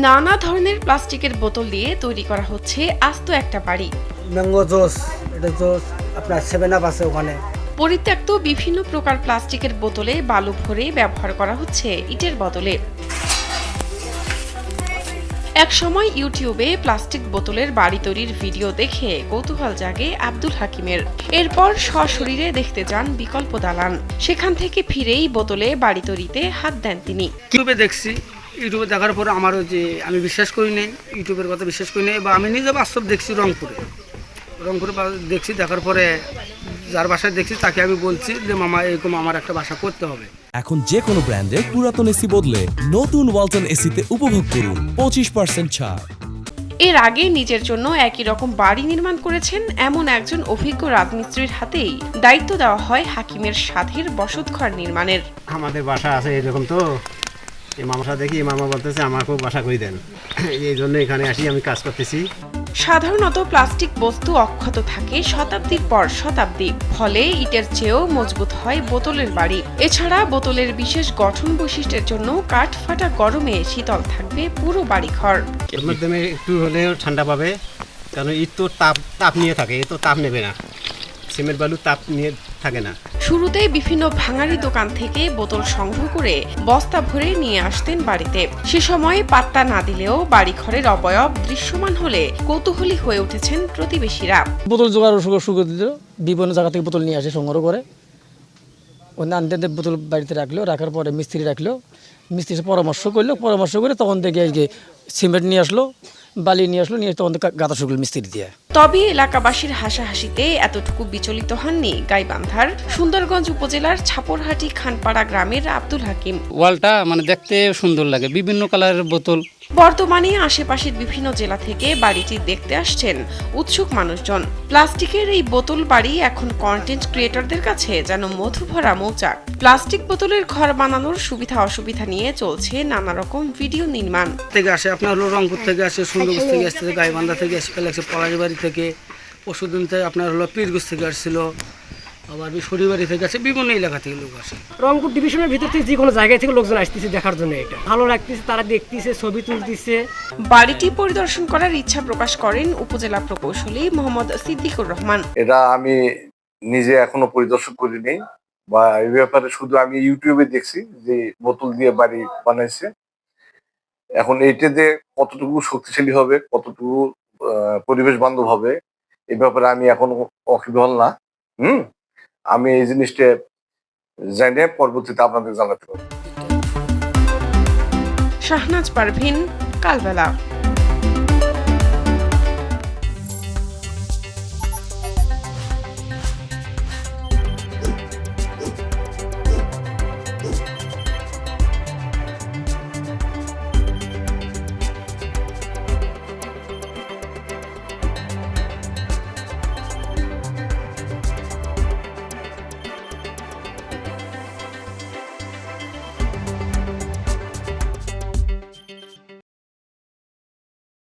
নানা ধরনের প্লাস্টিকের বোতল দিয়ে তৈরি করা হচ্ছে আস্ত একটা বাড়ি। ম্যাঙ্গো জুস, এটা জুস আপনার 7 আপ আছে ওখানে। পরিত্যক্ত বিভিন্ন প্রকার প্লাস্টিকের বোতলে বালু ভরে ব্যবহার করা হচ্ছে ইটের বদলে। এক সময় ইউটিউবে প্লাস্টিক বোতলের বাড়ি তৈরির ভিডিও দেখে কৌতূহল জাগে আব্দুল হাকিমের। এরপর সশরীরে দেখতে যান বিকল্প দালান। সেখান থেকে ফিরেই বোতলে বাড়ি তৈরিতে হাত দেন তিনি। ইউটিউবে দেখছি, ইউটিউবে দেখার পরে আমারও যে আমি বিশ্বাস করি নাই, ইউটিউবের কথা বিশ্বাস করি নাই, বা আমি নিজে বাস্তব দেখছি রংপুরে দেখছি। দেখার পরে যার বাসায় দেখছি তাকে আমি বলছি যে মামা এরকম আমার একটা বাসা করতে হবে। এখন যে কোনো ব্র্যান্ডের পুরাতন এসি বদলে নতুন ওয়ালটন এসিতে উপভোগ করুন 25% ছাড়। এর আগে নিজের জন্য একই রকম বাড়ি নির্মাণ করেছেন এমন একজন অভিজ্ঞ রাজমিস্ত্রির হাতেই দায়িত্ব দেওয়া হয় হাকিমের সাধের বসতঘর নির্মাণের। আমাদের বাসা আছে এরকম, তো এই মামার সাথে দেখি মামা বলতেছে আমাকেও বাসা করে দেন, এই জন্য এখানে আসি আমি কাজ করতেছি। সাধারণত প্লাস্টিক বস্তু অক্ষত থাকে শতাব্দীর পর শতাব্দী, ফলে ইটের চেয়েও মজবুত হয় বোতলের বাড়ি। এছাড়া বোতলের বিশেষ গঠন বৈশিষ্ট্যের জন্য কাঠ ফাটা গরমে শীতল থাকবে পুরো বাড়িঘর। এর মাধ্যমে একটু হলেও ঠান্ডা পাবে, কারণ ইট তো তাপ নিয়ে থাকে, এ তো তাপ নেবে না, সিমেন্ট বালু তাপ নিয়ে থাকে না। শুরুতে বিভিন্ন ভাঙারি দোকান থেকে বোতল সংগ্রহ করে বস্তা ভরে নিয়ে আসতেন বাড়িতে। সে সময় পাত্তা না দিলেও বাড়িঘরের অবয়ব দৃশ্যমান হলে কৌতূহলী হয়ে উঠেছেন প্রতিবেশীরা। বোতল জোগাড় শুরু দিল, বিভিন্ন জায়গা থেকে বোতল নিয়ে আসে সংগ্রহ করে, ওই আনতে বোতল বাড়িতে রাখার পরে মিস্ত্রি মিস্ত্রির পরামর্শ করে তখন থেকে সিমেন্ট নিয়ে আসলো, বালি নিয়ে আসলো, নিয়ে তখন গাঁথা শুরু করলো মিস্ত্রি দিয়ে। তবে এলাকাবাসীর হাসাহাসিতে এতটুকু বিচলিত হননি গাইবান্ধার সুন্দরগঞ্জ উপজেলার ছাপরহাটি খানপাড়া গ্রামের আব্দুল হাকিম। ওয়ালটা দেখতে সুন্দর লাগে, বিভিন্ন কালারের বোতল। বর্তমানে আশেপাশের বিভিন্ন জেলা থেকে বাড়িটি দেখতে আসছেন উৎসুক মানুষজন। প্লাস্টিকের এই বোতল বাড়ি এখন কন্টেন্ট ক্রিয়েটরদের কাছে যেন মধু ভরা মৌচাক। প্লাস্টিক বোতলের ঘর বানানোর সুবিধা অসুবিধা নিয়ে চলছে নানা রকম ভিডিও নির্মাণ। থেকে আসে আপনার হলো রংপুর থেকে আসে, সুন্দরগঞ্জ থেকে আসছে, গাইবান্ধা থেকে আসে, পলাশবাড়ি থেকে, পরশুদিন থেকে আপনার হলো পীরগঞ্জ থেকে আসছিল, আবার শরীরবাড়ি থেকে আসে, বিভিন্ন এলাকা থেকে লোক আসে। রংপুর ডিভিশনের ভিতর থেকে যে কোনো জায়গায় থেকে লোকজন আসতেছে দেখার জন্য, এটা ভালো লাগতেছে, তারা দেখতেছে, ছবি তুলতেছে। বাড়িটি পরিদর্শন করার ইচ্ছা প্রকাশ করেন উপজেলা প্রকৌশলী মোহাম্মদ সিদ্দিকুর রহমান। এটা আমি নিজে এখনো পরিদর্শন করিনি, বা এই ব্যাপারে শুধু আমি ইউটিউবে দেখছি যে বোতল দিয়ে বাড়ি বানাইছে। এখন এইটাতে কতটুকু শক্তিশালী হবে, কতটুকু পরিবেশ বান্ধব হবে, এই ব্যাপারে আমি এখনো ওয়াকিবহাল না। আমি এই জিনিসটা জানে পরবর্তীতে আপনাদের জানাতে পারবো। শাহনাজ পারভিন, কালবেলা।